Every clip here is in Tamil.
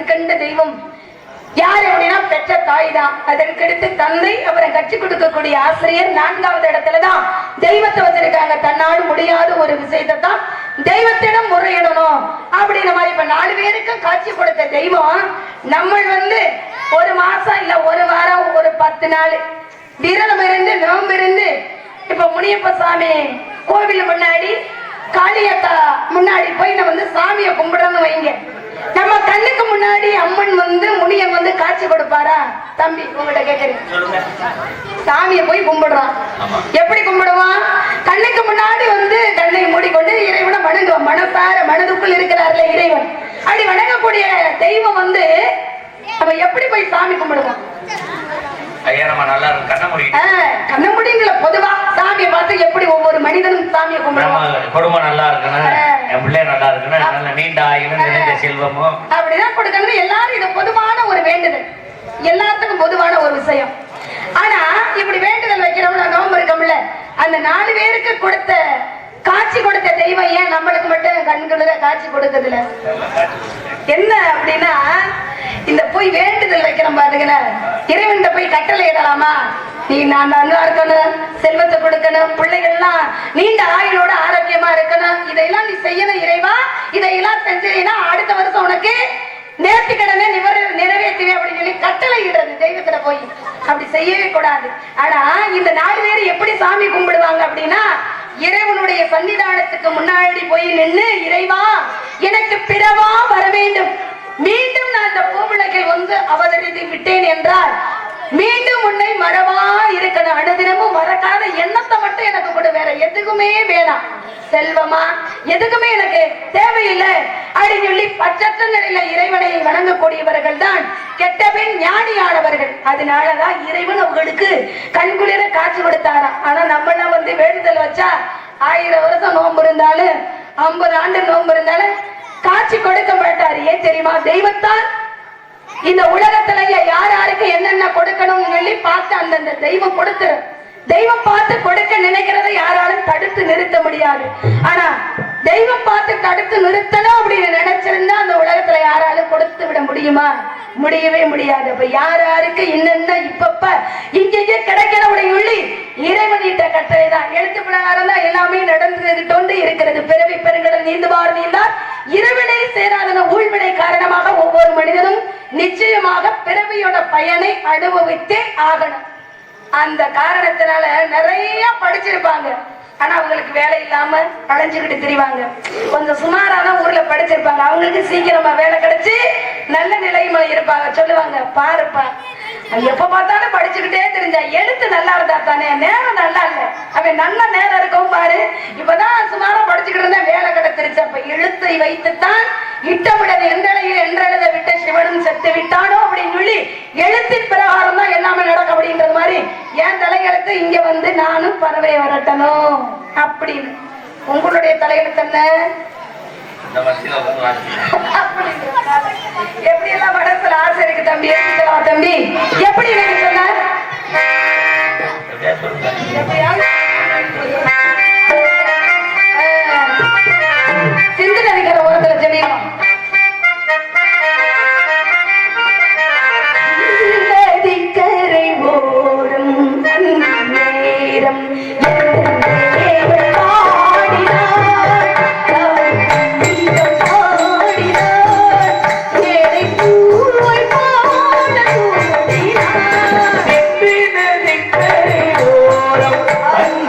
கண்கண்ட தெய்வம் யார் அப்படின்னா பெற்ற தாய் தான். அதற்கடுத்து தந்தை, அவரை கற்றுக் கொடுக்கக்கூடிய ஆசிரியர், 4வது இடத்துலதான் தெய்வத்தை வச்சிருக்காங்க. தன்னால் முடியாத ஒரு விஷயத்தை தான் தெய்வத்திடம் முறையிடணும் அப்படின்ற மாதிரி. இப்ப 4 பேருக்கும் காட்சி கொடுத்த தெய்வம் நம்ம ஒரு மாசம் இல்ல ஒரு வாரம் ஒரு 10 நாள் விரதம் இருந்து நோம்பு இருந்து இப்ப முனியப்ப சாமி கோவில் முன்னாடி காளியத்தா முன்னாடி போய் நம்ம சாமியை கும்பிடுறோம்னு வைங்க. நம்ம கண்ணுக்கு முன்னாடி அம்மன் முனியன் காட்சி கொடுப்பாரா? தம்பி உங்ககிட்ட கேக்குறேன். சாமியை போய் கும்பிடுறான், எப்படி கும்பிடுவான்? கண்ணுக்கு முன்னாடி கண்ணை மூடிக்கொண்டு இறைவனை வணங்குவான். மனசார மனதுக்குள் இருக்கிறார்ல இறைவன், அப்படி வணங்கக்கூடிய தெய்வம் நம்ம எப்படி போய் சாமி கும்பிடுவோம்? கண்ண முடியுங்களா? பொதுவா சாமியை பார்த்து எப்படி ஒவ்வொரு மனிதனும் சாமியை கும்பிடுவான்? குடும்பம் நல்லா இருக்கணும், என் பிள்ளை நல்லா இருக்கணும், நல்ல நீண்ட ஆயுளும் நிறைந்த செல்வமும் அப்படிதான் கொடுக்கணும். எல்லாரும் இது பொதுவான ஒரு வேண்டுதல், எல்லாத்துக்கும் பொதுவான ஒரு விஷயம். ஆனா இப்படி வேண்டுதல் வைக்கிறோம்னா நோம்பு இருக்கோம்ல, அந்த 4 பேருக்கு கொடுத்த காட்சி கொடுத்த தெய்வம் ஏன் நம்மளுக்கு மட்டும் கண்குளிர காட்சி கொடுக்கறதுல என்ன அப்படின்னா, இந்த போய் வேண்டுதல் வைக்கிறோம் பாருங்கள, இறைவன் போய் கட்டளை இடலாமா? நீ நான் நல்லா இருக்கணும், செல்வத்தை கொடுக்கணும், பிள்ளைகள்லாம் நீண்ட ஆயுளோட ஆரோக்கியமா இருக்கணும், இதையெல்லாம் நீ செய்யணும் இறைவா, இதையெல்லாம் செஞ்சீங்கன்னா அடுத்த வருஷம் உனக்கு நேர்த்தி கடனை நிறைவேற்றுவே அப்படின்னு சொல்லி கட்டளை இடுறது தெய்வத்துல போய். அப்படி செய்யவே கூடாது. ஆனா இந்த 4 பேர் எப்படி சாமி கும்பிடுவாங்க அப்படின்னா, இறைவனுடைய சன்னிதானத்துக்கு முன்னாடி போய் நின்று, இறைவா எனக்கு பிறவா வர வேண்டும், மீண்டும் நான் இந்த பூவுலகில் அவதரித்து விட்டேன் என்றால் மீண்டும் உன்னை மறவா இருக்கணும், அனுதினமும் மறக்காத எண்ணத்தை மட்டும் எனக்கு கொடு, வேற எதுக்குமே வேணாம், செல்வமா எதுக்குமே எனக்கு தேவையில்லை அப்படின்னு சொல்லி பச்சற்ற நிலையில இறைவனை வணங்கக்கூடியவர்கள் தான் கெட்டபின் ஞானியானவர்கள். அதனாலதான் இறைவன் அவங்களுக்கு கண்குளிர காட்சி கொடுத்தாராம். ஆனா நம்மளாம் வேண்டுதல் வச்சா 1000 வருஷம் நோன்பு இருந்தாலும் 50 ஆண்டு நோன்பு இருந்தாலும் காட்சி கொடுக்க மாட்டாரு. ஏன் தெரியுமா? தெய்வத்தால் இந்த உலகத்திலேயே யார் யாருக்கு என்னென்ன கொடுக்கணும் சொல்லி பார்த்து அந்தந்த தெய்வம் கொடுத்துரு. தெய்வம் பார்த்து கொடுக்க நினைக்கிறதை யாராலும் தடுத்து நிறுத்த முடியாது. ஆனா தெய்வம் பார்த்து தடுத்து நிறுத்தணும் அப்படின்னு நினைச்சிருந்தா அந்த உலகத்துல யாராலும் கொடுத்து விட முடியுமா? முடியவே முடியாது. அப்ப யார் யாருக்கு என்னென்ன இப்பப்ப இங்கே கிடைக்கிற சொல்லி இறைவன் இட்ட கட்டளை தான். எழுத்து பிரகாரம் தான் எல்லாமே நடந்துகிட்டு இருக்கிறது. பிறவி பெருங்கடல் நீந்துவார் நீந்தார் இரவினை சேராதன ஊழ்வினை காரணமாக ஒவ்வொரு மனிதனும் நிச்சயமாக பிறவியோட பயனை அனுபவித்தே ஆகணும். அந்த காரணத்தினால நிறைய படிச்சிருப்பாங்க, ஆனா அவங்களுக்கு வேலை இல்லாம அலைஞ்சுக்கிட்டு திரிவாங்க. கொஞ்சம் சுமாரான ஊர்ல படிச்சிருப்பாங்க, அவங்களுக்கு சீக்கிரமா வேலை கிடைச்சு நல்ல நிலைமை இருப்பாங்க. சொல்லுவாங்க, பாருப்பா எப்ப பார்த்தாலும் படிச்சுக்கிட்டே தெரிஞ்சா எழுத்து நல்லா இருந்தா தானே, நேரம் நல்லா இல்ல, அவன் நல்ல நேரம் இருக்கும் பாரு, இப்பதான் சுமாரா படிச்சுக்கிட்டு இருந்தா வேலை கிடைச்சிருச்சு. அப்ப எழுத்தை வைத்துத்தான் இட்டமிடல் என்றழையில் என்றெழுத விட்ட சிவனும் செத்து விட்டானோ அப்படின்னு சொல்லி எழுத்தின் பிரகாரம் தான் எல்லாமே நடக்கும் அப்படின்றது மாதிரி என் தலையெழுத்து இங்க நானும் பறவை வரட்டணும் அப்படின்னு. உங்களுடைய தலையெழுத்து என்ன? எப்படி எல்லாம் மனசுல ஆசை இருக்கு தம்பி, தம்பி எப்படி எனக்கு சொன்னார்? சிந்து நதிக்கிற ஓரத்துல ஜெமியும் நதிக்கரை ஓரம் நேரம் I'm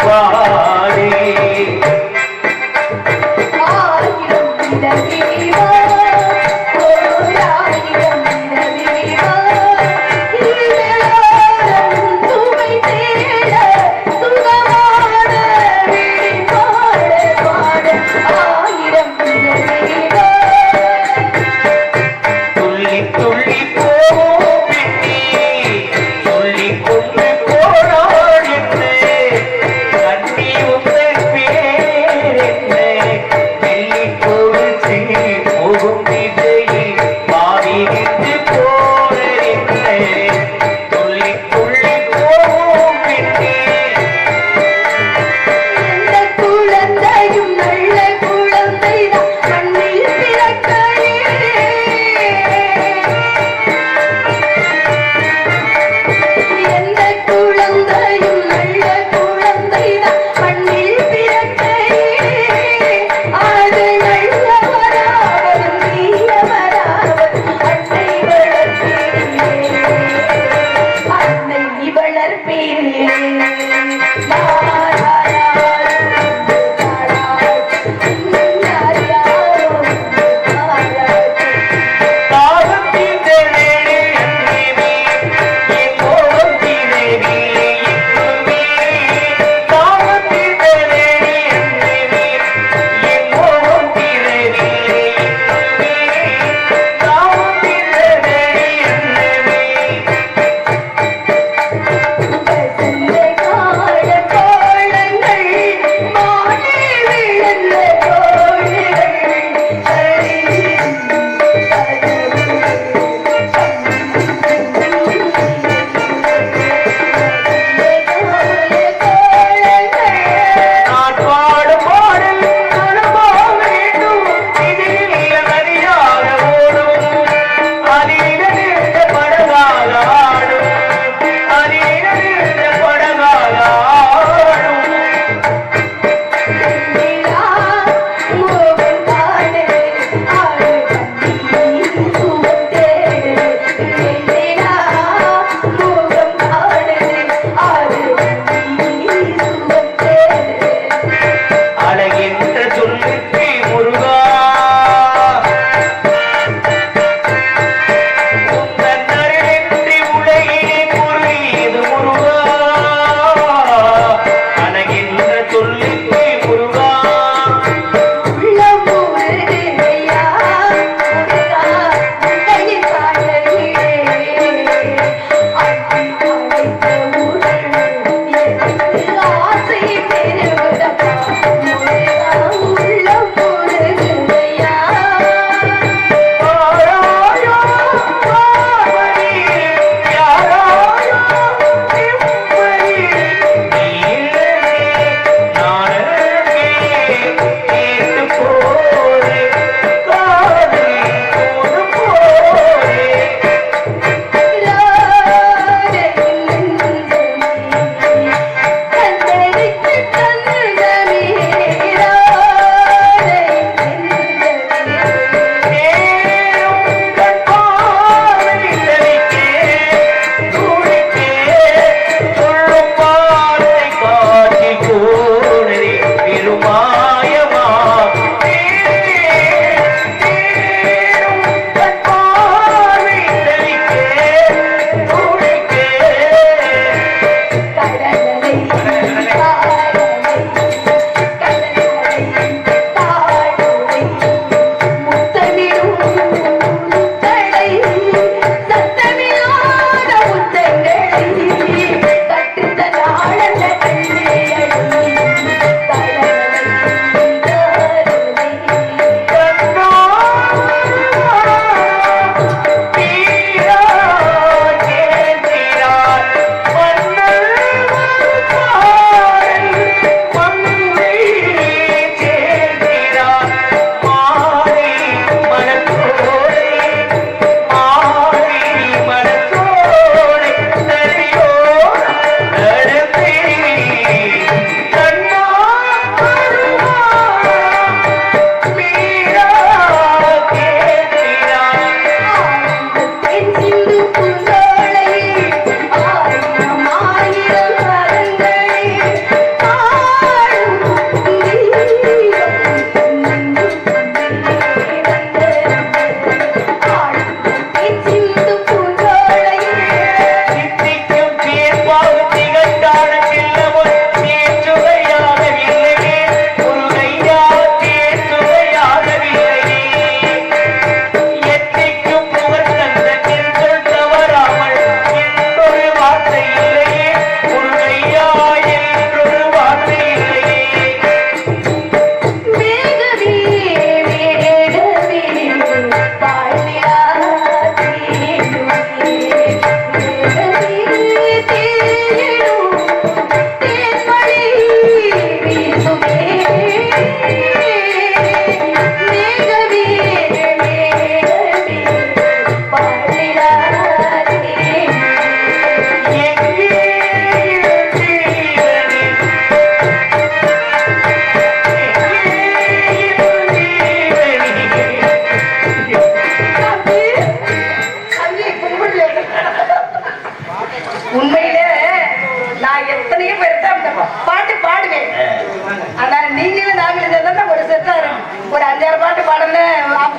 பாடி ஆயிரம் நிலவேவா, ஓராயிரம் நிலவேவா, இதழோரம் சுவை தேட, சுகமான விழி பாட பாட. ஆயிரம் நிலவேவா, துள்ளி துள்ளி போவிட்டே சொல்லி கொண்டு போனாள் என்று கண்ணி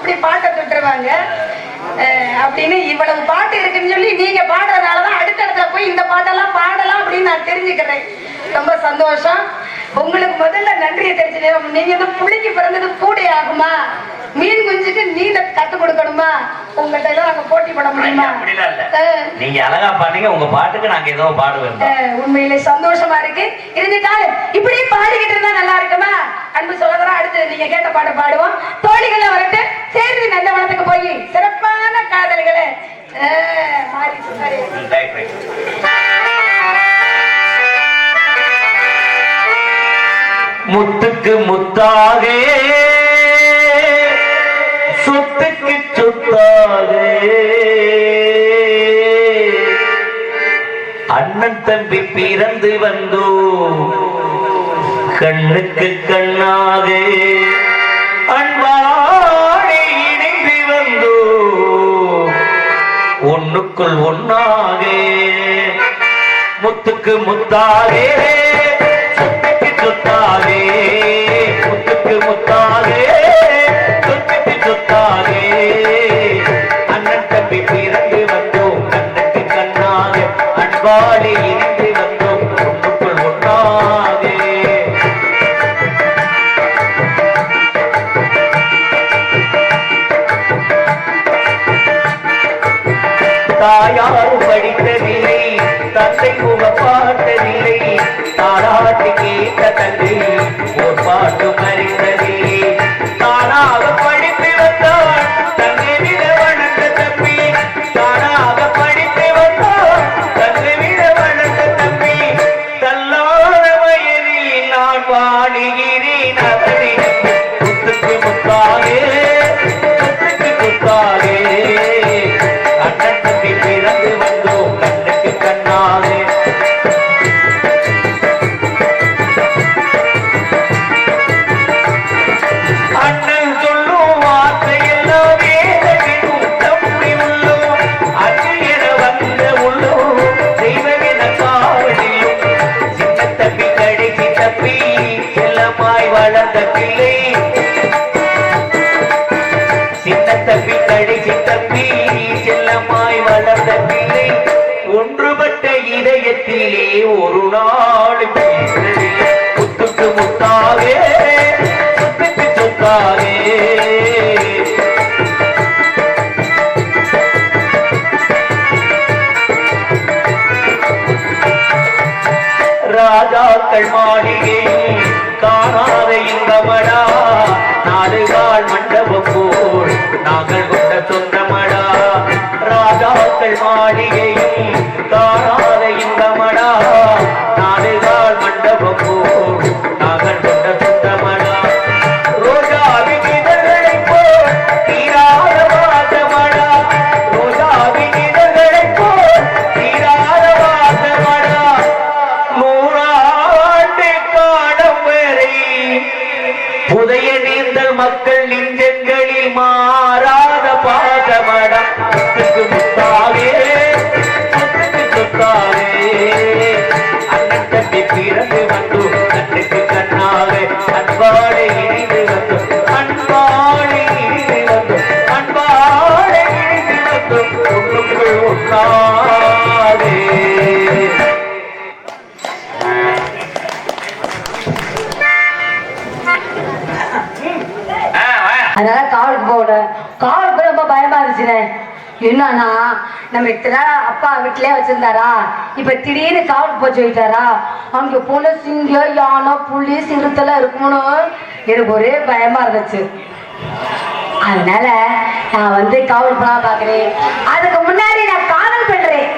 அப்படி பாட்டை தொட்டுருவாங்க. அப்படின்னு இவ்வளவு பாட்டு இருக்குன்னு சொல்லி நீங்க பாடுறதுனாலதான் அடுத்த இடத்துல போய் இந்த பாட்டெல்லாம் பாடலாம் அப்படின்னு நான் தெரிஞ்சுக்கிறேன். ரொம்ப சந்தோஷம். உங்களுக்கு முதல்ல நன்றியை தெரிஞ்சுக்கிறேன். நீங்க இந்த புள்ளிக்கு பிறந்தது கூடை ஆகுமா, மீன் குஞ்சுக்கு நீண்ட கத்து கொடுக்கணுமா, உங்கள்கிட்ட எல்லாம் நாங்க போட்டி போட முடியுமா? நீங்க அழகா பாடுங்க, உங்க பாட்டுக்கு நாங்க ஏதோ பாடுவோம். உண்மையிலே சந்தோஷமா இருக்கு. இருந்துட்டாலும் இப்படியே பாடிக்கிட்டு இருந்தா நல்லா இருக்குமா? அன்பு சகோதரா, அடுத்து நீங்க கேட்ட பாட்டு பாடுவோம். தோழிகளை வரட்டு சேர்ந்து நந்தவனத்துக்கு போய் சிறப்பான காதல்களை முத்துக்கு முத்தாக சொத்துக்கு சொத்தாக அண்ணன் தம்பி பிறந்து வந்தோ கண்ணுக்கு கண்ணாக அன்பாடி இணைந்து வந்தோ ஒண்ணுக்குள் ஒன்னாக முத்துக்கு முத்தாகே சொத்துக்கு சொத்தாகே முத்துக்கு முத்தாகே சொத்துக்கு சொத்தாகே அண்ணன் தம்பி பிறந்து வந்தோம் கண்ணுக்கு கண்ணாக அன்பாடி இணைந்து வந்தோம் ஒண்ணுக்குள் ஒன்னாக தாயாரும் படித்ததில்லை தந்தை முகப்பாட்டதில்லை தாராட்டு கேட்ட தந்தை ஒரு பாட்டு மறித்ததில்லை தானாக படித்து வந்தாள் தந்தை விட வணங்க தம்பி தானாக படித்து வந்தாள் தந்தை விட வணங்க தம்பி தள்ளாத வயதில் நான் வாடுகிறேன் அதனை முத்துக்கு முத்தாகே முத்துக்கு முத்தாகே அண்ணன் தம்பி பிறந்து வந்தோம் கண்ணுக்கு கண்ணாக அண்ணன் சொல்லும் வார்த்தையெல்லாம் வேதனையும் தம்பி உள்ளோம் அன்று என வந்த உள்ளோம் தெய்வமென காவலியும் சின்ன தம்பி கடைசி தப்பி செல்லமாய் வளர்ந்த பிள்ளை சின்ன தம்பி கடைசி தப்பி செல்லமாய் வளர்ந்த பிள்ளை ஒன்றுபட்ட இதயத்திலே ஒரு நாள் முத்துக்கு முத்தாவே சொத்துக்கு சொத்தாவே ராஜாக்கள் மாளிகையில் காணாத இன்பமடா நாடுகால் மண்டபம் போல் நாங்கள் கொண்ட சொந்தமடா ராஜாக்கள் மாளிகையில் காணாத இன்பமடா நாடுகால் மண்டபம் போல் நாங்கள் கொண்ட சொந்தமடா ரோஜாவின் இதழ்களைப் போல் தீராத வாசமடா ரோஜாவின் இதழ்களைப் போல் தீராத வாசமடா நூறாண்டு காலம் வரை புதைய நீந்தல் மக்கள் நெஞ்சங்களில் மாறாத பாசமடா முத்துக்கு முத்தாவே முத்துக்கு சொத்தாவே அண்ணன் தம்பி பிறந்து வந்து கண்ணுக்கு கண்ணாக அன்பாடு இணைந்து வந்து அன்பாடு இணைந்து வந்து அன்பாடு இணைந்து வந்து ஒன்றுக்குள் ஒன்றாவே அதனால காவலுக்கு போகணும். காவலுக்கு ரொம்ப பயமா இருந்துச்சுனே. என்னன்னா நம்ம இத்தனை அப்பா வீட்டிலே வச்சிருந்தாரா, இப்ப திடீர்னு காவலுக்கு போய் சொல்லிட்டாரா, அங்க போன சிங்கம் யானை புலி சிறுத்தெல்லாம் இருக்கும்னு எனக்கு ஒரே பயமா இருந்துச்சு. அதனால நான் வந்து காவல் போனா பாக்குறேன். அதுக்கு முன்னாடி நான் காதல் பண்றேன்.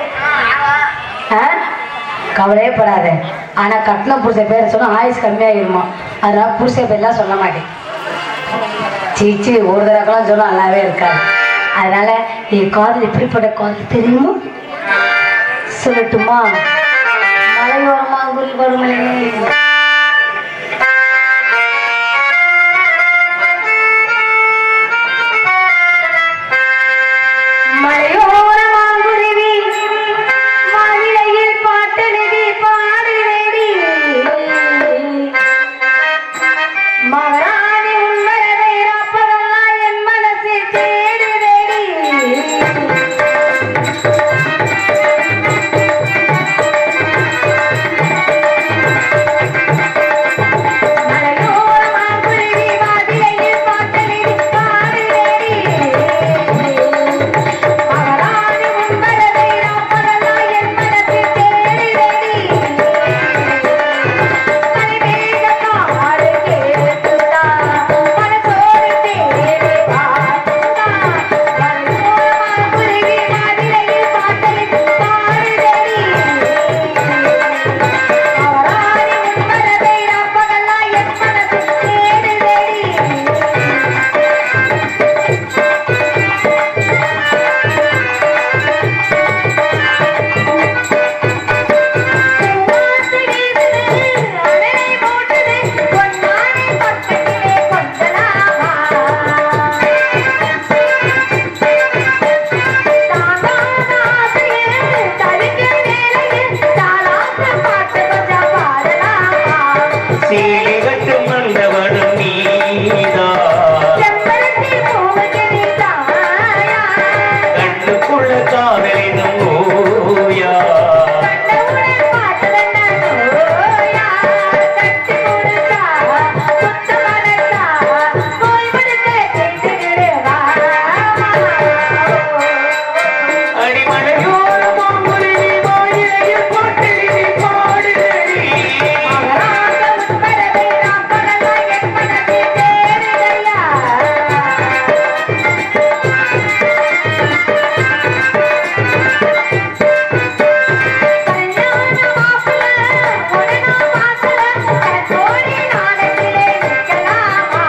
கவலையே படாத. ஆனா கட்டின புருஷ பேர் சொன்னா ஆயுஸ் கம்மியாயிருமா, அதனால புருஷ பேர்லாம் சொல்ல மாட்டேன். சீச்சி ஒரு தடவைலாம் சொன்னா நல்லாவே இருக்காது. அதனால என் காதல் எப்படிப்பட்ட காதல் தெரியுமா சொல்லட்டுமா? மலையோரமா குரு வருமலை மகராணி உண்மையை அப்பதெல்லாம் என் மனசு கட்டும் மண்டவனும் நீதான் செம்பருத்தி பூவுக்கு நீ தாயா கண்ணுக்குள்ள காதலினும் ஓயா கண்டவுடன் பார்த்ததென்ன நோயா கட்டி கொடுத்தா சுத்த மனசா போய் விடுத்த செஞ்சுடுவா அடிமலையோரமாம் முருகி வாயிலையில் போட்டு நீ பாடுதடி மகராச உட்படவே நாம் பகலாய் என் மனதில் தேடுதையா கல்யாண மாப்பிள உடனே வாசல தோழி நாடத்திலே நிற்கலாமா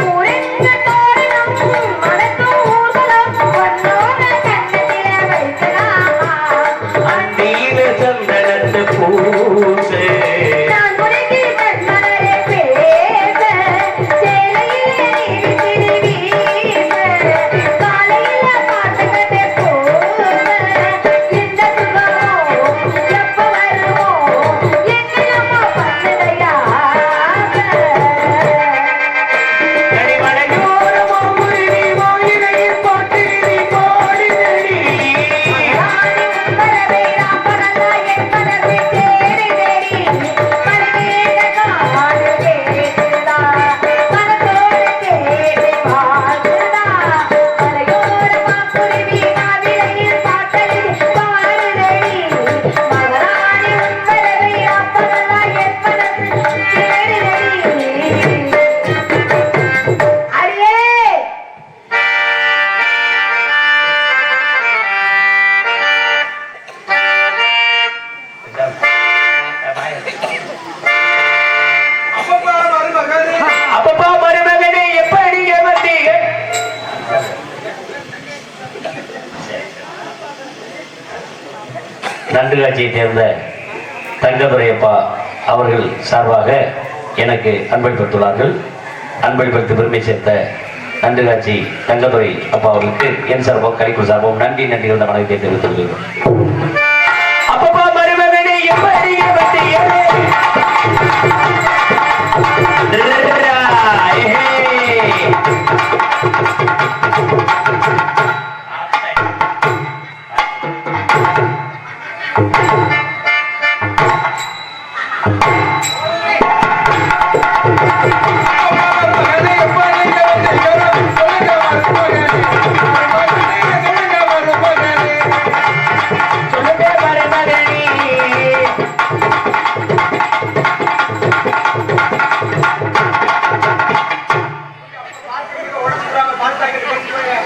ஊரெங்க தோரணம் மனத்தும் ஊர்வலம் பொன்னோட கண்ணத்திலே வைக்கலாமா அந்தியில சந்தனத்து பூசு நான் உனக்கு மலரே பேச சேலையிலே நீரிசிறி வீச காலையில பாட்டுக்கட்டே போச இந்த சுகமோ எப்ப வருமோ எங்கேயுமோ பண்ணதையா அடிமலையோரமாம் முருகி வாயிலையில் போட்டு நீ பாடுதடி வரவே நாம் பகலாய் என் மனதில் தேடுதடி மனதேட காடு கேட்டுதா மனதோடு கேட்டு வாழ்த்துதா மலையோரமா குருவி மாதிரையில் பாட்டெழுதி பாடுதடி மகராணி உன் வரவை நாம் பகலாய் என் மனதில் தேடுதடி அடியே அப்பப்பா மருமகனே எப்படி வந்தீங்க நன்றுகாட்சியை சேர்ந்த தங்கதுரையப்பா அவர்கள் சார்பாக எனக்கு அன்பளித்துள்ளார்கள். அன்பளிப்பளித்து பெருமை சேர்த்த நன்றுகாட்சி தங்கதுரை அப்பா அவர்களுக்கு என் சார்பாக கலைக்குழு சார்பாகவும் நன்றி இருந்த வணக்கத்தை தெரிவித்துக் கொள்கிறோம். அப்பப்பா மருமகனே எப்படி வந்தீங்க சொல்லுங்க மருமகனே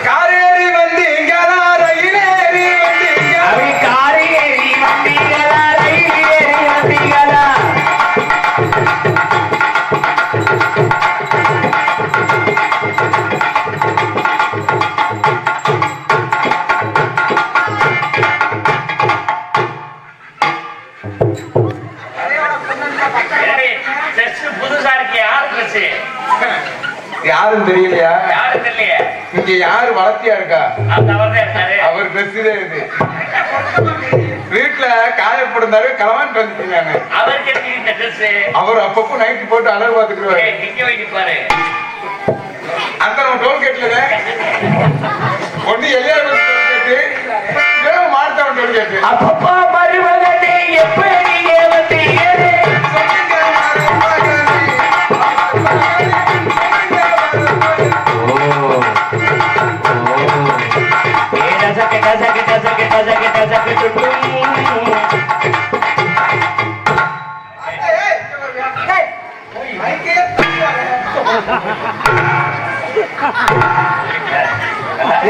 காரேறி வந்தீங்களா ரயிலேறி வந்தீங்களா அப்படி காரை ஏறி வந்தீங்களா ரயில் ஏறி வந்தீங்களா புதுசா இருக்கு யாரு ட்ரெஸ் யாரும் தெரியலையா யாரு தெரியலையே இங்க யாரு வளர்த்தியா இருக்கா அந்த அவர் தான் இருந்தாரு அவர் ட்ரெஸ் தான் இது வீட்டுல காயப்படுந்தாரு களவான் வந்துருக்காங்க அவருக்கு எப்படி இந்த ட்ரெஸ் அவர் அப்பப்போ நைட்டு போட்டு அழகு பார்த்துக்குருவாரு இங்க வைக்க பாரு அந்த நம்ம டோல்கேட்ல ஒண்ணு எல்லையார் டோல்கேட்டு இல்லைன்னா மார்த்தாவன் டோல்கேட்டு அப்பப்பா மருமகனே எப்படி வந்தீங்க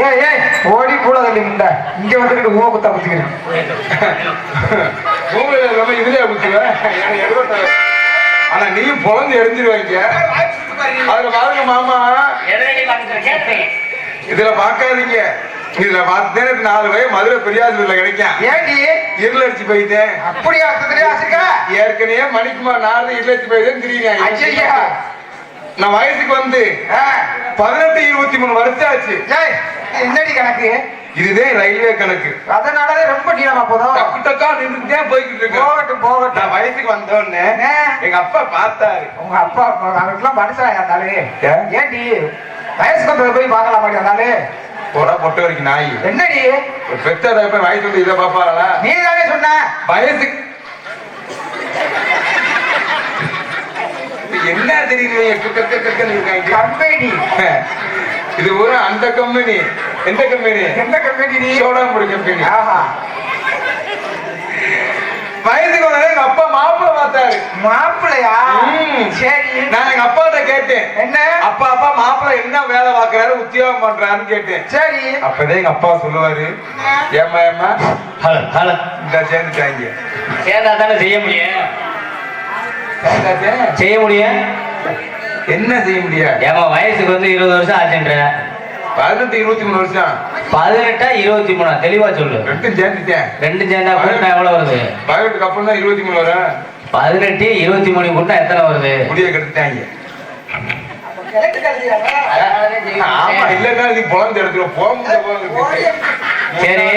ஏய் ஏய் ஓடி கூட தள்ளி முண்டா இங்க வந்துட்டு ஊமை குத்தா குத்திக்கிறேன் ஊமையில நம்ம இதுலயே குத்துவேன் ஆனா நீயும் பொழந்து எரிஞ்சிருவாங்க அதுல பாருங்க மாமா இதுல பாக்காதீங்க இதுல பார்த்தேன் 4 வயது மதுரை பெரியாசூர்ல கிடைக்கும் ஏன்டி இருளடிச்சு போயிட்டேன் அப்படியா ஏற்கனவே மணிக்குமார் 4 இருளடிச்சு போயிட்டேன்னு தெரியுங்க நான் வயசுக்கு வந்து 18-23 வருஷம் ஆச்சு என்னடி கணக்கு இதுதான் ரயில்வே கணக்கு. அதனாலதான் ரொம்ப நீளமா போதும். டக்கு டக்கா நின்றுட்டே போய்கிட்டு இருக்கு. போகட்டும் போகட்டும். நான் வயசுக்கு வந்தோடனே எங்க அப்பா பார்த்தாரு. உங்க அப்பா அவருக்குலாம் மனுஷனா இருந்தாலே ஏன்டி வயசுக்கு வந்ததை போய் பார்க்கலாம் மாட்டேன் இருந்தாலே போடா பொட்ட வரைக்கும் நாய். என்னடி பெத்தரை போய் வயசு வந்து இதை பாப்பாளா? நீ தானே சொன்ன வயசுக்கு என்ன தெரியுது கம்பெனி. இது ஒரு அந்த கம்பெனி. எந்த கம்பெனி? எந்த கம்பெனி? சோடாமுடி கம்பெனி. ஆஹா வயசுக்கு வந்தா எங்க அப்பா மாப்பிள்ள பார்த்தாரு. மாப்பிள்ளையா? சரி. நான் எங்க அப்பாட்ட கேட்டேன், என்ன அப்பா அப்பா மாப்பிள்ள என்ன வேலை பார்க்கறாரு, உத்தியோகம் பண்றாருன்னு கேட்டேன். சரி. அப்பதான் எங்க அப்பா சொல்லுவாரு, ஏமா ஏமா ஹலோ ஹலோ இந்த சேர்ந்துட்டாங்க. சேர்ந்தா தானே செய்ய முடியும். சேர்ந்தாச்சே. செய்ய முடியும். என்ன செய்ய முடியாது? ஏமா வயசுக்கு வந்து 20 வருஷம் ஆச்சுன்ற. 18 23 வருஷம். 18 23 தெளிவா சொல்லு. ரெண்டும் சேர்ந்துட்டேன். ரெண்டு சேர்ந்தா கூட்டினா எவ்வளவு வருது? 18க்கு அப்புறம் தான் 23 வரும். 18 23 கூட்டினா எத்தனை வருது? முடிய கெடுத்துட்டாங்க. ஆமா, இல்லன்னா நீ பொழந்து எடுத்துருவ. போக முடியாது. சரி,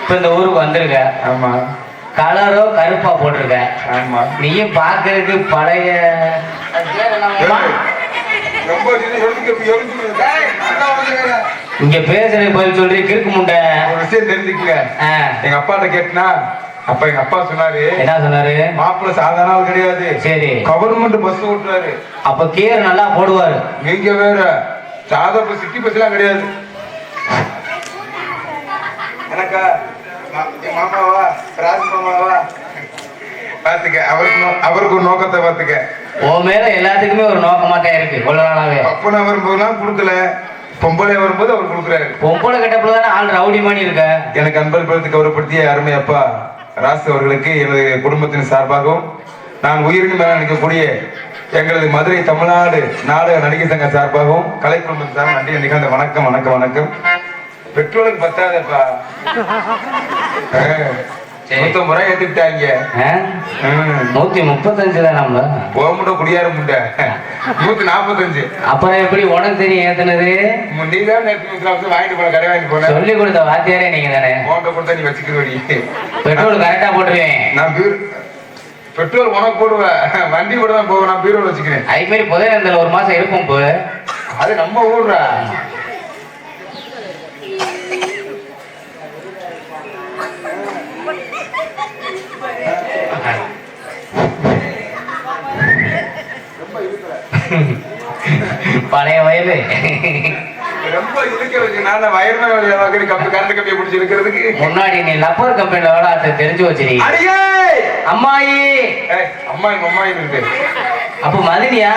இப்ப இந்த ஊருக்கு வந்திருக்க. ஆமா கலரோ கருப்பா போட்டிருக்க. ஆமா. நீயும் பாக்குறதுக்கு பழைய ரொம்ப இங்க பேசுறது பதில் சொல்றீ கிறுக்கு முண்டை. ஒரு விஷயம் தெரிஞ்சுக்கங்க. எங்க அப்பாட்ட கேட்டனா, அப்ப எங்க அப்பா சொன்னாரு, என்ன சொன்னாரு? மாப்பிள்ள சாதாரண ஆள் கிடையாது. சரி. கவர்மெண்ட் பஸ் ஓட்டுறாரு. அப்ப கேர் நல்லா போடுவாரு. நீங்க வேற சாதா பஸ், சிட்டி பஸ் எல்லாம் கிடையாது. எனக்கா மாமாவா ராஜ் மாமாவா பாத்துக்க. அவருக்கு ஒரு நோக்கத்தை பாத்துக்க. உன் மேல எல்லாத்துக்குமே ஒரு நோக்கமா தான் இருக்கு. கொள்ள நாளாவே அப்பனா வரும்போதுலாம் கொடுக்கல, பொம்பளை வரும்போது அவர் கொடுக்குறாரு. பொம்பளை கட்டப்பதானே ஆள் ரவுடி மாதிரி இருக்க. எனக்கு அன்பளிப்பதற்கு கௌரவப்படுத்திய அருமை அப்பா ராசு அவர்களுக்கு எனது குடும்பத்தின் சார்பாகவும், நான் உயிரினும் மேல நினைக்கக்கூடிய எங்களது மதுரை தமிழ்நாடு நாடக நடிகை சங்க சார்பாகவும், கலை குடும்பத்தின் சார்பாக நன்றி நிகழ்ந்த வணக்கம் வணக்கம் வணக்கம். பெட்ரோலுக்கு பத்தாதப்பா. 150 ரூபாய் ஏத்துக்கிட்டாங்க. 135 தான் நம்ம போக குடியார முண்டை 145. அப்புறம் எப்படி உனக்கு தெரியும் ஏத்துனது? நீதான் நேற்று வாங்கிட்டு போன, கடை வாங்கிட்டு போன. சொல்லி கொடுத்த வாத்தியாரே நீங்க தானே. போன்ட்ட கொடுத்தா நீ வச்சுக்கிறவடி. பெட்ரோல் கரெக்டா போட்டுருவேன். நான் பெட்ரோல் உனக்கு போடுவேன், வண்டி கூட தான் போவேன். நான் பீரோல் வச்சுக்கிறேன். அது மாதிரி புதையந்தில 1 மாசம் இருக்கும் போ. அது நம்ம ஊர்ரா. பழைய வயது ரொம்ப இருக்கிறதுக்கு நான் வயர்மேன் வழியாக கம்பி கரண்ட் கம்பியை பிடிச்சி இருக்கிறதுக்கு முன்னாடி நீ லப்பர் கம்பெனில வேலை அதை தெரிஞ்சு வச்சிருக்கீங்க. அடியே அம்மாயி அம்மாயி அம்மாயி இருக்கு. அப்ப மதினியா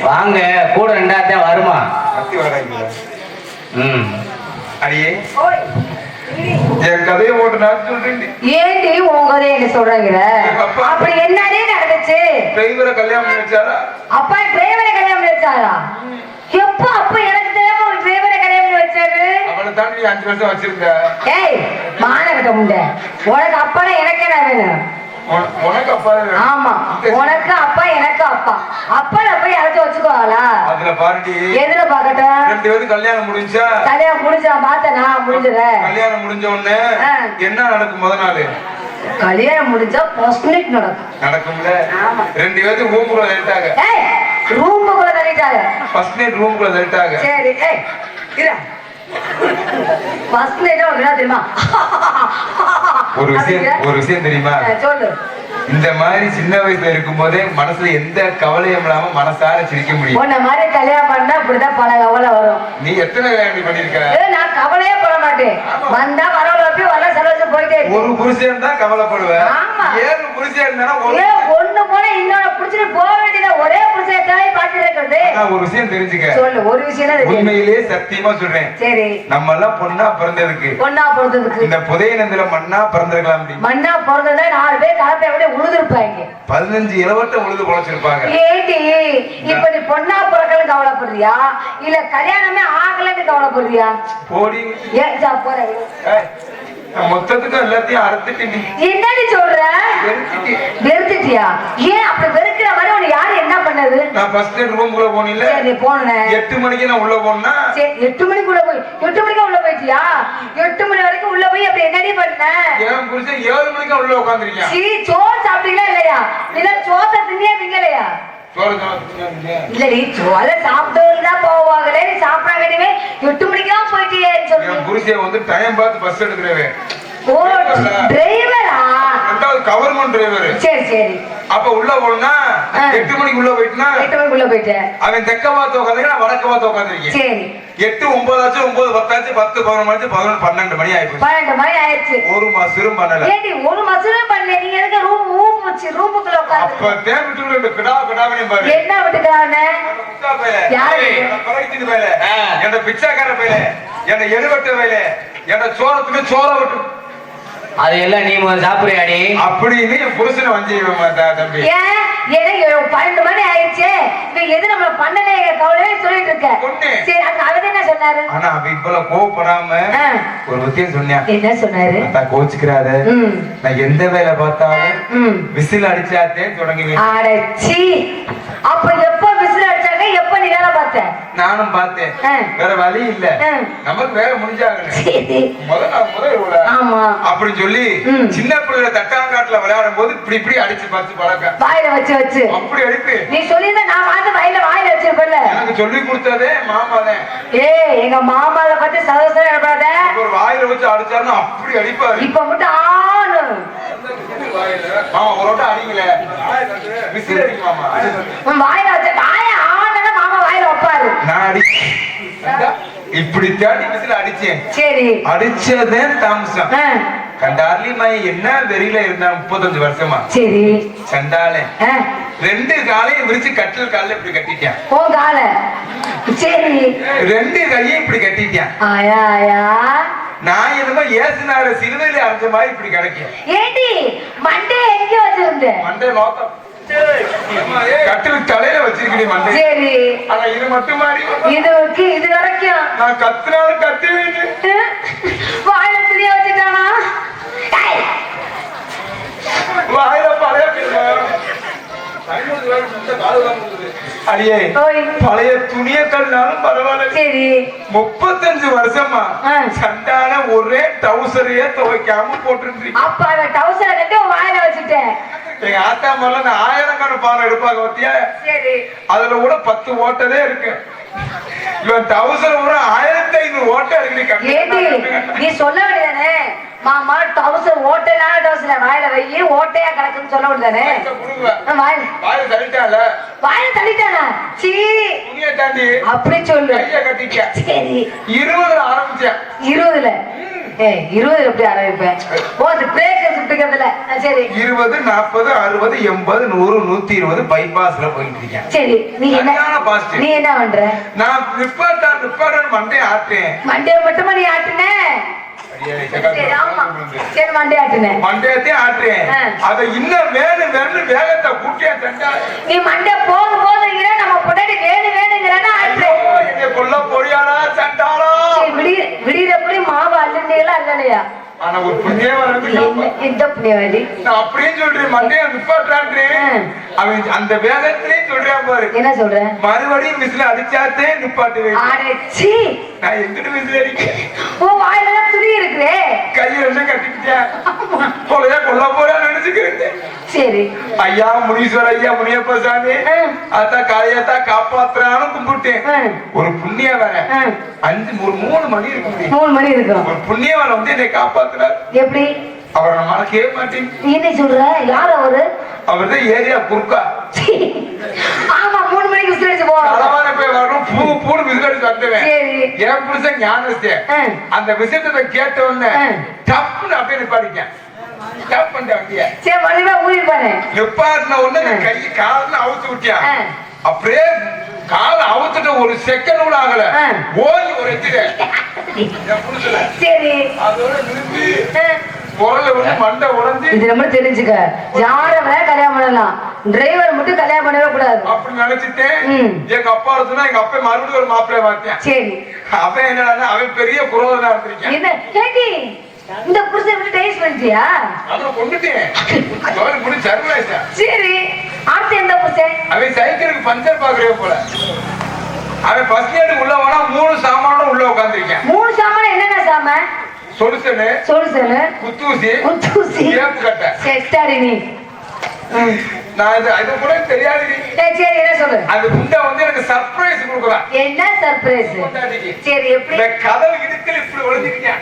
வாங்க கூட 2 வருமா? அத்தி வராங்க. அடியே என் கதையை ஓட்டு நான் சொல்றேன். ஏண்டி உன் கதையை என்ன சொல்றாங்க? அப்படி என்னடே நடந்துச்சு? டிரைவரை கல்யாணம் வச்சாரா? அப்பா டிரைவரை கல்யாணம் வச்சாரா? எப்ப? அப்ப எனக்கு தெரியாம ஒரு டிரைவரை கல்யாணம் வச்சாரு. அவனை தான் நீ 5 வருஷம் வச்சிருக்க. ஏய் மானகட்ட முண்டை, உனக்கு அப்பானா எனக்கு என்ன வேணும்? உனக்கு அப்பா? ஆமா, உனக்கு அப்பா எனக்கு அப்பா. அப்பா போய் யாராச்சும் வச்சுக்கோங்களா? அதுல பாருடி. எதுல பாக்கட்டும்? 2 பேருக்கு கல்யாணம் முடிஞ்சா? கல்யாணம் முடிஞ்சா பார்த்தனா முடிஞ்சத. கல்யாணம் முடிஞ்ச உடனே என்ன நடக்கும்? முத நாள் கல்யாணம் முடிஞ்சா ஃபர்ஸ்ட் நைட் நடக்கும்ல. 2 பேருக்கு ரூமுக்குள்ள தள்ளிட்டாங்க. ஏய் ரூமுக்குள்ள தள்ளிட்டாங்க. ஃபர்ஸ்ட் நைட் ரூமுக்குள்ள தள்ளிட்டாங்க. சரி. ஏய் இரு. ஃபர்ஸ்ட் நைட் என்ன தெரியுமா? ஒரு விஷயம் தெரியுமா? சொல்லு. இந்த மாதிரி சின்ன வயசுல இருக்கும் போதே மனசுல எந்த கவலையும் இல்லாம மனசார சிரிக்க முடியும். உன்ன மாதிரி கல்யாணம் பண்ணா இப்படிதான் பல கவலை வரும். நீ எத்தனை கல்யாணம் பண்ணிருக்க? நான் கவலையே பட மாட்டேன். வந்தா வரவளை வர சலோசம் போயிட்டே. ஒரு புருஷன் தான் கவலைப்படுவேன். 7 புருஷன் இருந்தா ஒண்ணு போல இன்னொன்னு புடிச்சிட்டு போக வேண்டியது. ஒரே புருஷன் தாய் பாத்துட்டு இருக்கிறது. நான் ஒரு விஷயம் தெரிஞ்சுக்க. சொல்லு. ஒரு விஷயம் உண்மையிலேயே சத்தியமா சொல்றேன். சரி. நம்ம எல்லாம் பொண்ணா பிறந்ததுக்கு, பொண்ணா பிறந்ததுக்கு இந்த புதையனந்தில மண்ணா பிறந்திருக்கலாம். மண்ணா பிறந்ததா 4 பேர் கலப்பை விட உழுதுருப்பாங்க. 15 இளவட்ட உழுது பொழைச்சிருப்பாங்க. ஏடி இப்ப நீ பொண்ணா பிறக்கலன்னு கவலைப்படுறியா இல்ல கல்யாணமே ஆகலன்னு கவலைப்படுறியா? போடி. ஏன் ஜா போற மொத்தத்துக்கு எல்லாத்தையும் அறுத்துட்டு என்னடி சொல்ற? வெறுத்துட்டியா? ஏன் அப்படி வெறுக்கிற மாதிரி உன்னை யாரு என்ன பண்ண? பண்ணது? நான் ஃபர்ஸ்ட் ரூமுக்குள்ள போனில்ல, சரி போனேன். 8 மணிக்கு நான் உள்ள போனா, சரி 8 மணிக்கு உள்ள போய் 8 மணிக்கு உள்ள போயிட்டியா? 8 மணி வரைக்கும் உள்ள போய் அப்படி என்னடி பண்ண? என் புருஷன் 7 மணிக்கு உள்ள உட்கார்ந்திருக்கேன். சீ, சோறு சாப்பிட்டீங்களா இல்லையா? இல்ல சோத்தை திங்கலையா? சோறு சாப்பிட்டீங்க? இல்லடி, சோலை சாப்பிட்டவங்க தான் போவாங்களே, நீ சாப்பிடாங்கவே 8 மணிக்கு தான் போயிட்டியேன்னு சொல்லி. என் புருஷன் வந்து டைம் பார்த்து பஸ் எடுக்கிறவன். ஓ, டிரைவரா? ரெண்டாவது கவர்மெண்ட் டிரைவர். சரி சரி. அப்ப உள்ள போனா 8 மணிக்கு உள்ள போயிட்டுனா, 8 மணிக்கு உள்ள போயிட்டேன். அவன் தெக்க பார்த்து உட்காந்துருக்கேன், நான் வடக்க பார்த்து உட்காந்துருக்கேன். சரி. 8 9 ஆச்சு, 9 10 ஆச்சு, 10 11 மணி, 11 12 மணி ஆயிடுச்சு. 12 மணி ஆயிடுச்சு. ஒரு மாசம் பண்ணல. ஏடி ஒரு மாசம் பண்ணல, நீங்க எதுக்கு ரூமுக்குள்ள உட்கார்ந்து? அப்ப தேவிட்டு இந்த கிடாவனையும் பாரு. என்ன விட்டுக்கானே? முட்டா பையல, யாரு? பரகிட்டு பையல, என்ற பிச்சைக்கார பையல, என்ற எருவட்ட பையல, என்ற சோரத்துக்கு சோற விட்டு அதையெல்லாம் நீ சாப்பிடுறியாடி? அப்படின்னு என் புருஷனை வஞ்சி தம்பி. ஏன் 12 மணி ஆயிடுச்சு, நீ எது நம்ம பண்ணல கவலையே சொல்லிட்டு இருக்க. பொண்ணு. சரி, அது அவர் என்ன சொன்னாரு? ஆனா அவ இவ்வளவு கோவப்படாம ஒரு விஷயம் சொன்னேன். என்ன சொன்னாரு? கோச்சுக்கிறாரு, நான் எந்த வேலை பார்த்தாலும் விசில் அடிச்சாத்தே தொடங்குவேன். அடச்சி, அப்ப எப்ப விசில் அடிச்சாங்க, எப்ப நீ வேலை பார்த்த? நானும் பார்த்தேன், வேற வழி இல்ல, நமக்கு வேலை முடிஞ்சாங்க முதல்ல ஆமா அப்படின்னு சொல்லி சின்ன பிள்ளைல தட்டாங்காட்டுல விளையாடும் போது இப்படி இப்படி அடிச்சு பார்த்து பழக்க வாயில வச்சு வச்சு அப்படி அடிப்பு. நீ சொல்லியிருந்தா நான் வந்து வாயில வச்சிருப்பேன்ல. எனக்கு சொல்லி கொடுத்ததே மாமாதான். எங்க மாமாவை பத்தி சதவசம் எழுப்பாத. ஒரு வாயில வச்சு அடிச்சாருன்னு அப்படி அடிப்பாரு. இப்ப மட்டும் ஆளு மாமா ஒரு வட்டம் அடிக்கல, விசில் அடிக்கு மாமா. வாயில வச்ச வாய ஆனா மாமா வாயில வைப்பாரு. நான் அடி இப்படி தேடி விசில் அடிச்சேன். சரி, அடிச்சதே தாமசம். கண்டார்லி மாய் என்ன வெறியில இருந்தா 35 வருஷமா. சரி, சண்டாலே 2 காலையும் விரிச்சு கட்டில் கால இப்படி கட்டிட்டான். ஓ கால. சரி, 2 கையும் இப்படி கட்டிட்டான். ஆயா ஆயா, நான் என்னமோ ஏசுனார சிலுவையில அரைச்ச மாதிரி இப்படி கிடைக்கும். ஏடி மண்டே எங்க வச்சிருந்த? மண்டே நோக்கம் கட்டில் தலையில வச்சிருக்கேன் மண்டே. சரி, ஆனா இது மட்டும் மாதிரி இது வரைக்கும் நான் கத்துனாலும் கத்துவேன். வாயில துணிய வச்சுட்டானா? வாயில பழைய அடியே பழைய துணிய கண்ணாலும் பரவாயில்ல. சரி, 35 வருஷமா சண்டான ஒரே டவுசரையே துவைக்காம போட்டு. அப்ப அந்த டவுசரை கட்டி வாயில வச்சுட்டேன். எங்க ஆத்தா முதல்ல நான் 1000 பானை எடுப்பாங்க பத்தியா. சரி, அதுல கூட 10 ஓட்டதே இருக்கு. இவன் டவுசர் கூட 1500 ஓட்ட இருக்கு. நீ சொல்ல வேண்டியதானே மாமா, டவுசர் ஓட்டையான டவுசர் வாயில வை, ஓட்டையா கிடக்குன்னு சொல்ல வேண்டியதானே. வாயில தள்ளிட்டானா? சீ, தாண்டி அப்படி சொல்லு. கைய கட்டிக்க. சரி, 20 ஆரம்பிச்சேன். 20 எப்படி ஆரம்பிப்பேன்? ஓ, அது பிரேக் சுட்டுக்கிறதுல. சரி, 20 40 60 80 100 120 பைபாஸ்ல போயிட்டு இருக்கேன். சரி, நீ என்ன பண்ற? நான் நிப்பாட்டான்னு மண்டே ஆட்டேன். மண்டே மட்டுமா நீ ஆட்டுன? சரி, மண்டே ஆட்டுனேன். மண்டேத்தே ஆட்டுறேன். அத இன்னும் வேணும் வேகத்தை கூட்டியா தண்டா. நீ மண்டே போதும் நம்ம பொண்டாட்டி வேணுங்கிறனா ஆட்டுறேன். கொல்ல பொடியாளா சண்டாளா. விடியறப்படி மாவு அல்லலையா? ஆனா ஒரு புண்ணியவாதி எந்த புண்ணியவாதி? நான் அப்படியே சொல்றேன், மண்டையை நிப்பாட்டான்றேன். அவன் அந்த வேகத்திலேயே சொல்றேன் பாரு. என்ன சொல்ற? மறுபடியும் விசில் அடிச்சாத்தே நிப்பாட்டுவேன். நான் எங்கிட்டு விசில் அடிக்கிறேன்? ஓ, வாயில துணி இருக்குதே, கையை ரெண்டும் கட்டிக்கிட்டேன். கொல்ல போறா நினைச்சுக்கிறேன். சரி, ஐயா முனீஸ்வர ஐயா முனியப்ப சாமி அதான் காலையத்தா காப்பாத்துறான்னு கும்பிட்டேன். ஒரு புண்ணியவன 3 மணி இருக்கு. 3 மணி இருக்கும். ஒரு புண்ணியவன் வந்து என்னை காப்பாத்துறாரு. எப்படி? அவரை நான் மறக்கவே மாட்டேன். என்ன சொல்ற? யார் அவரு? அவர்தான் ஏரியா குறுக்கா. ஆமா, 3 மணிக்கு விசில் அடிச்சு போவோம். அளவான போய் வரணும், பூ விசில் அடிச்சு வந்தவன். என் புருஷன் ஞானஸ்தே. அந்த விஷயத்தை கேட்ட உடனே டப்புன்னு அப்படியே நிப்பாடிக்கேன். நிப்பாட்டின உடனே கை கால அவுத்து விட்டியா. அப்படியே கால அவுத்துட்டு ஒரு செகண்ட் கூட ஆகல, ஓய் ஒரு அதோட விரும்பி குரல வந்து மண்டை உடஞ்சி. இது நம்ம தெரிஞ்சுக்க, யார வேணா கல்யாணம் பண்ணலாம், டிரைவர் மட்டும் கல்யாணம் பண்ணவே கூடாது அப்படி நினைச்சிட்டேன். எங்க அப்பா சொன்னா எங்க அப்பா மறுபடியும் ஒரு மாப்பிள்ளைய பார்த்தேன். சரி, அவன் என்னன்னா அவன் பெரிய குரோதனா இருந்திருக்கேன். என்ன கேட்டி இந்த புருஷன் விட்டு டேஸ்ட் பண்ணிட்டியா? அப்புறம் கொண்டுட்டேன். சரி, அடுத்து எந்த புருஷன் அவன் சைக்கிளுக்கு பஞ்சர் பாக்குறே போல. அவன் ஃபர்ஸ்ட் இயருக்கு உள்ள போனா 3 சாமானும் உள்ள உட்கார்ந்திருக்கேன். 3 சாமான் என்னென்ன சாமான்? சொலுசனு, குத்தூசி, சேப்பு கட்டை. செட்டாடி நீ. நான் இது கூட தெரியாது. சரி என்ன சொல்லு. அந்த குண்டை வந்து எனக்கு சர்ப்ரைஸ் கொடுக்குறான். என்ன சர்ப்ரைஸ்? சரி எப்படி? இந்த கதவு இடுக்கல இப்படி ஒளிஞ்சிருக்கீங்க.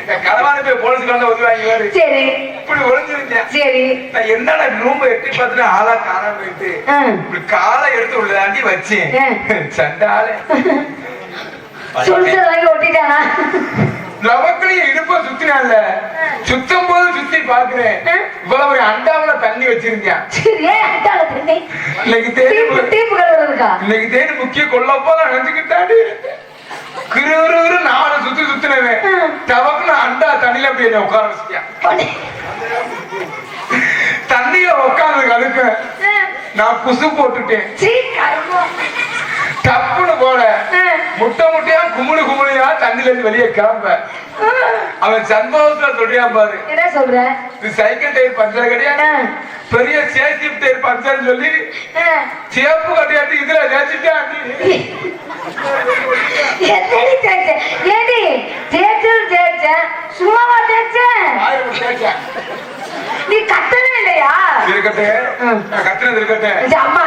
இந்த கதவான போய் போலீஸ்க்கு வந்து உதவாங்க வாரு. சரி இப்படி ஒளிஞ்சிருக்கீங்க. சரி நான் என்னடா ரூம் எட்டி பார்த்துட்டு ஆளா காணாம போயிட்டு இப்படி காலை எடுத்து உள்ள தாண்டி வச்சேன். சண்டால சுடுசல் வாங்கி ஒட்டிட்டானா? லவக்களைய இடுப்ப சுத்தினால சுத்தம் போது சுத்தி பாக்குறேன். இவ்வளவு அண்டாவில தண்ணி வச்சிருந்தேன். இன்னைக்கு தேடி முக்கிய கொல்லப்போ நான் நினைச்சுக்கிட்டாடி கிரு 4 சுத்தினவன் டவக்குன்னு அண்டா தண்ணியில போய் என்ன உட்கார வச்சிட்டேன். தண்ணியில உட்கார்ந்து கழுக்க நான் குசு போட்டுட்டேன். டப்புன்னு போல முட்டையா குமுளியா தண்ணில இருந்து வெளியே கிளம்ப. அவன் சந்தோஷத்துல சொல்றியான் பாரு. என்ன சொல்ற? இது சைக்கிள் டயர் பஞ்சர் கிடையாது, பெரிய சேசிப் டயர் பஞ்சர் சொல்லி சேப்பு கட்டியாட்டி இதுல தேய்ச்சிட்டான். சும்மாவா தேய்ச்ச? நீ கத்தவே இல்லையா? இருக்கட்டே கத்துனது இருக்கட்டே. அம்மா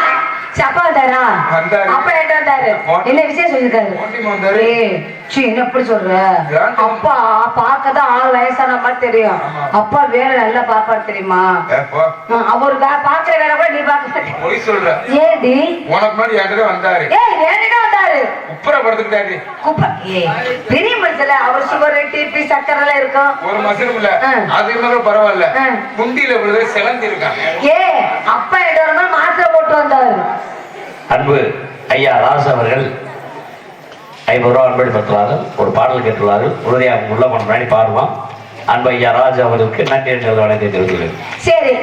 அப்பா வந்தாரா? அப்பா என்கிட்ட வந்தாரு. என்ன விஷயம் சொல்லிருக்காரு? என்ன எப்படி சொல்ற? அப்பா பாக்கதான் 6 வயசான மாதிரி தெரியும். அப்பா வேலை நல்லா பாப்பாரு தெரியுமா? அவர் பாக்குற வேலை கூட நீ பாக்க மாட்டேன். போய் சொல்ற. ஏடி உனக்கு முன்னாடி என்கிட்ட வந்தாரு. என்கிட்ட வந்தாரு. குப்புற படுத்துக்கிட்டாரு. பெரிய மனுஷல அவர் சுகர் டிபி சக்கரை எல்லாம் இருக்கும். ஒரு மசனும் இல்ல, அது இருந்தாலும் பரவாயில்ல. குண்டியில விழுது சிலந்தி இருக்காங்க. அப்பா என்கிட்ட வரும்போது மாத்திரை போட்டு வந்தாரு. அன்பு ஐயா ராசு அவர்கள் 50 ரூபா அன்பளிப்பட்டுள்ளார்கள். ஒரு பாடல் கேட்டுள்ளார்கள். உறுதியாக உள்ள முன்னாடி பாடுவான். அன்பு ஐயா ராஜு அவர்களுக்கு நன்றி என்ற வணக்கத்தை தெரிவித்துள்ளேன். சரி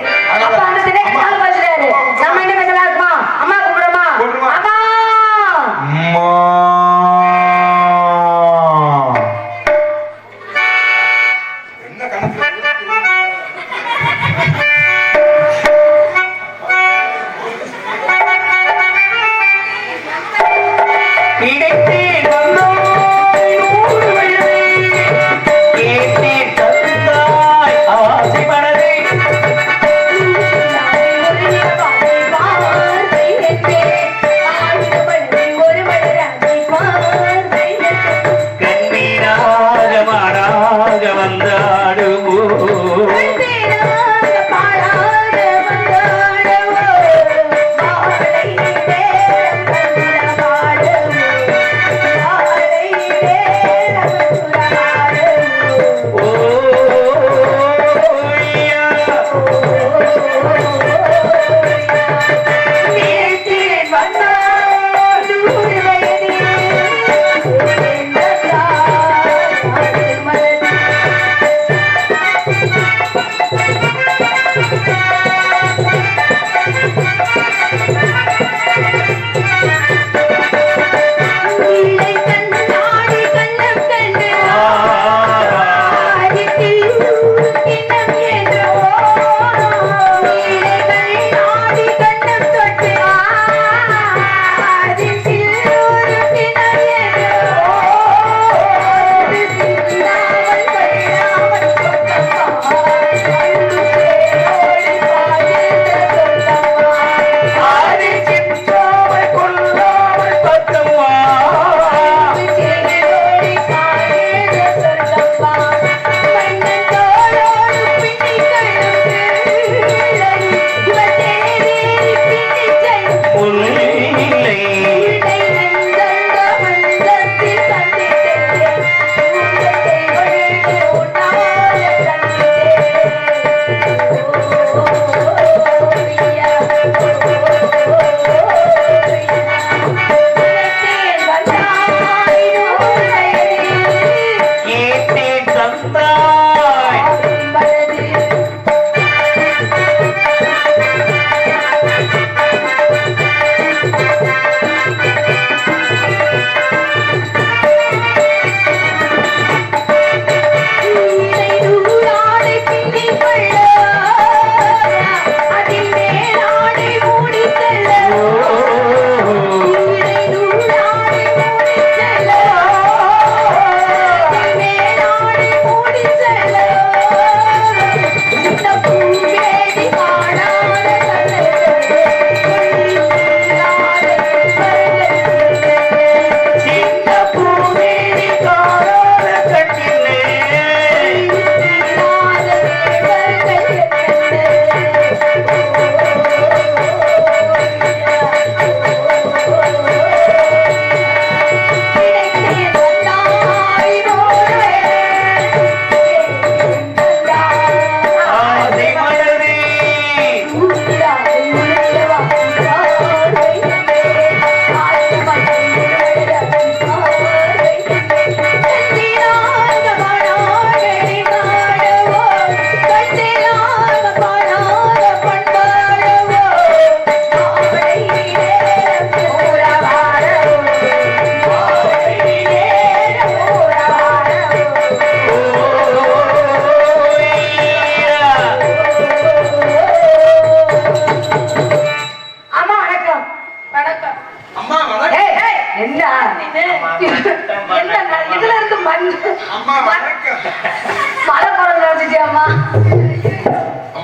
அப்ப அந்த தினக்கு கால் பேசுறாரு. நம்ம என்ன பேசலாம் இருக்குமா? அம்மா கூப்பிடுமா? அம்மா அம்மா என்ன கணக்கு?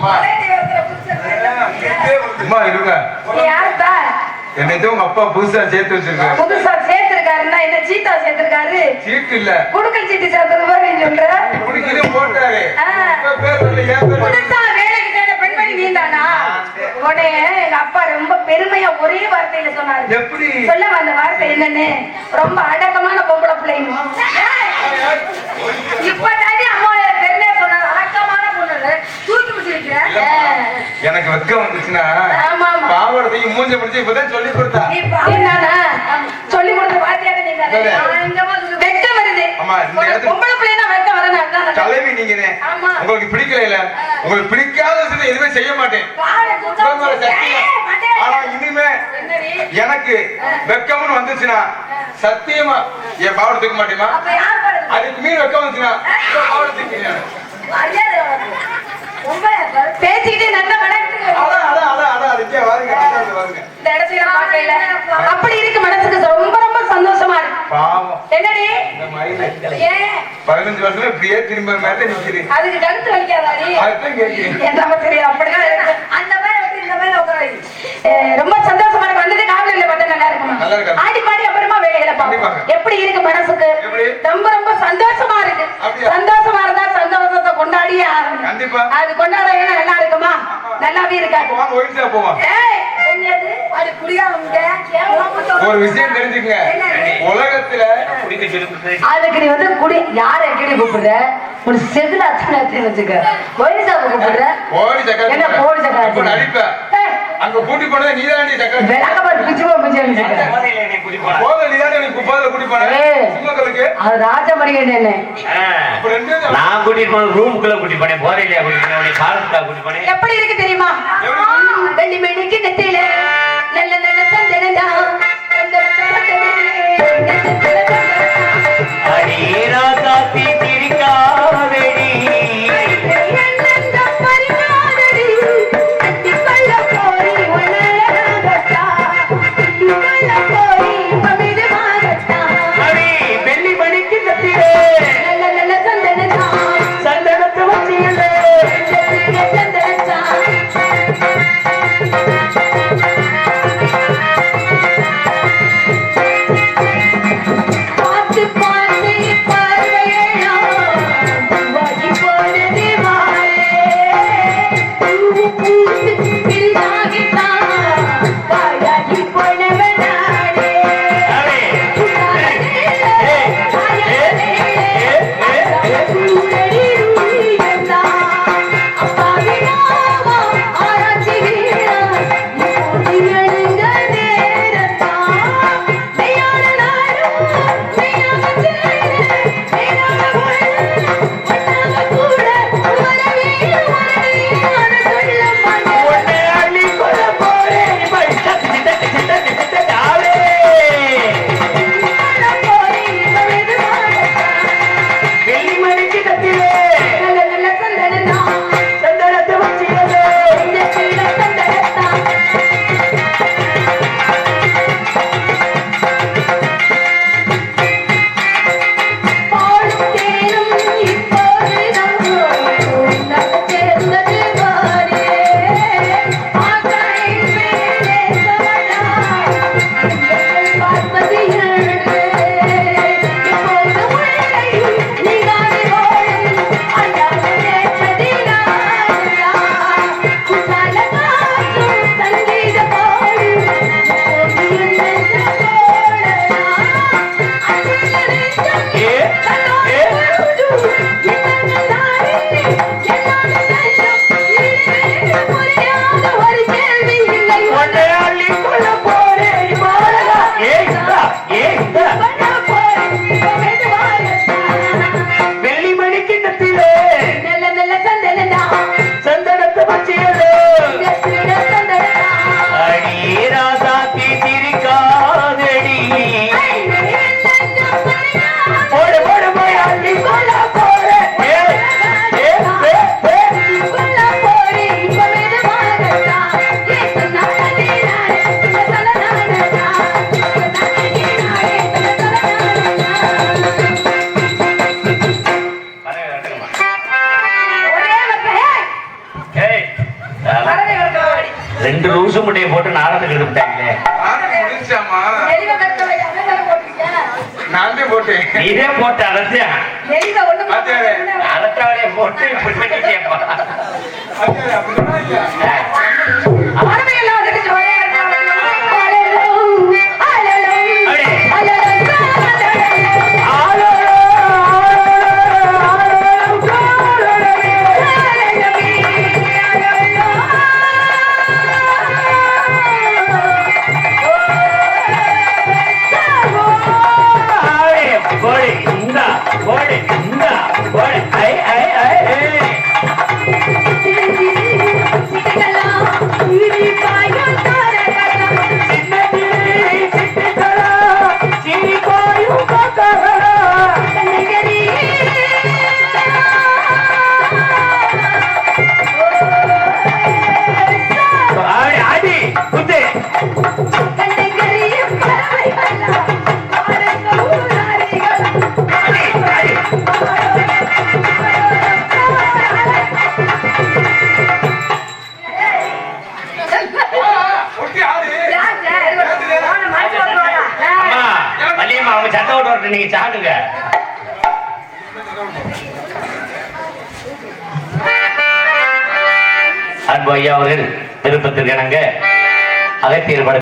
அம்மா அம்மா இருங்க. நீ யாருப்பா? என்னைக்கு உங்க அப்பா புதுசா சேர்த்து வச்சிருக்காரு. புதுசா சேர்த்திருக்காருன்னா என்ன சீட்டா சேர்த்திருக்காரு? சீட்டு இல்ல, குடுக்கல் சீட்டு சேர்த்தது மாதிரி நீ சொல்ற? குடிக்கவே போட்டாரு. ஆ. உங்க பேர் வரல, என் பேர் வரல. புதுசா வேலைக்கு சேர்ந்த பெண்மணி நீதானா? உடனே எங்க அப்பா ரொம்ப பெருமையா ஒரே வார்த்தையில சொன்னாரு. எப்படி? சொல்ல வந்த வார்த்தை என்னன்னு, ரொம்ப அடக்கமான பொம்பளை பிள்ளைங்க. இப்ப தாண்டி அம்மா பெருமையா சொன்னாங்க, அடக்கமான பொண்ணு தூக்கி முடிச்சிருக்கிற. எனக்கு வெக்கம் வந்துச்சுன்னா ஆமா, ஆமா. பாவடத்தையும் மூஞ்ச முடிச்சு இப்பதான் சொல்லி கொடுத்தா. நீ பாவனானா? சொல்லி கொடுத்த வார்த்தையாக நீங்க வெக்கம் வருது. ஆமா, இந்த இடத்துல- பொம்பளை பிள்ளைனா வெக்கம் வரணும். அதான் தலைவி நீங்க. ஆமா. உங்களுக்கு பிடிக்கல இல்ல, உங்களுக்கு பிடிக்காத விஷயத்தை எதுவுமே செய்ய மாட்டேன். பாலை தூக்க உங்க மேல சத்தியம். ஆனா இனிமே என்னடி? எனக்கு வெக்கம்னு வந்துச்சுன்னா சத்தியமா என் பாவட தூக்க மாட்டேமா. அப்ப யார் பாடுறது? அதுக்கு மீன் வெக்கம் வந்துச்சுன்னா பாவட தூக்கிடுறேன். மரியாதை உனக்கு. ரொம்ப பேசிக்கிட்டே நல்ல வளர்த்துக்கு அதான் அதான் அதான் அதான் அதுக்கே வாருங்க, வாருங்க. இந்த இடத்துல பார்க்கல. அப்படி இருக்கு மனசுக்கு ரொம்ப ரொம்ப சந்தோஷமா இருக்கு. பாவம் என்னடி? இந்த மாதிரி ஏன் 15 வருஷம் இப்படியே திரும்ப மேல நிக்குது. அதுக்கு கழுத்து வலிக்காதாடி? அதுதான் கேட்கிறேன். என்ன தெரியும், அப்படிதான் இருக்கு. அந்த மாதிரி வந்து இந்த மாதிரி உட்கார வை. ரொம்ப சந்தோஷமா இருக்கு. வந்தது காவலில் மட்டும் நல்லா இருக்குமா? நல்லா இருக்கு. ஆடி பாடி அப்புறமா வேலையில பாப்போம். கண்டிப்பாக. எப்படி இருக்கு மனசுக்கு? எப்படி? ரொம்ப ரொம்ப சந்தோஷமா இருக்கு. அப்படியா? சந்தோஷமா இருந்தா சந்தோஷத்தை கொண்டாடியே ஆகணும். கண்டிப்பா. அது கொண்டாடலைன்னா நல்லா இருக்குமா? நல்லாவே இருக்காது. வாங்க ஒயிட் ஷாப் போவோம். ஏய், என்னது? அது குடியாமங்க. ஒரு விஷயம் தெரிஞ்சுக்கங்க, உலகத்துல அதுக்கு நீ வந்து குடி யாரை எங்கடி கூப்பிடுற? ஒரு செதுல அத்தனை வச்சுக்க. ஒயிசாவை கூப்பிடுற? ஓடி சக்கரை என்ன போடி சக்கரை இப்ப நடிப்ப அங்க கூட்டி போனது நீதாண்டி சக்கரை. விளக்கமாறு பிச்சுவோ பிச்சு வச்சுக்க. போத நீதாண்டி எனக்கு குப்பாத கூட்டி போன ஏய். சிம்மக்களுக்கு. அது ராஜமணிகன் என்ன? இப்ப ரெண்டு நான் கூட்டிட்டு போன ரூமுக்குள்ள கூட்டிட்டு போனேன், போதையில கூட்டிட்டு போனேன், பாலத்துக்கா கூட்டிட்டு போனேன். எப்படி இருக்கு தெரியுமா? வெள்ளி மணிக்கு நெத்தியில நல்ல நல்ல சந்தனதா அடியேரா காத்தி திரிக்காவடி அடி வெள்ளி மணிக்கு நெத்தியிலே நல்ல நல்ல சந்தனதா சந்தனத்தை வச்சியலே சந்தனதா பறவை வர்க்கவாடி. 2 லூசு முட்டையை போட்டு நாடகத்துக்கு எடுத்துட்டாங்களே. முடிச்சாமா எலிவ வர்க்கவாடி அவன் தானே போட்டிருக்கேன். நான் தான் போட்டேன் இதே போட்டு அடைச்சா எலிவ ஒண்ணு பாத்தியாரே? அடைச்சவளைய போட்டு இப்படி பண்ணிட்டேப்பா. பாத்தியாரே, அப்படி சொன்னாங்க. பறவை எல்லாம் வந்துட்டு ஜோயா இருக்காங்க. அலலோ, அலலோ, அலலோ, கோழி இந்தா கோழி இந்தா கோழி ஐ ஐ ஐ ஐ. ஆடி ஆடி குத்து. ஒட்டி ஆடு. அம்மா வள்ளியம்மா அவங்க சட்டை விட்டு வரட்டும், நீங்க சாடுங்க. அன்பு ஐயா அவர்கள் விருப்பத்திற்கு இணங்க அகத்தியர்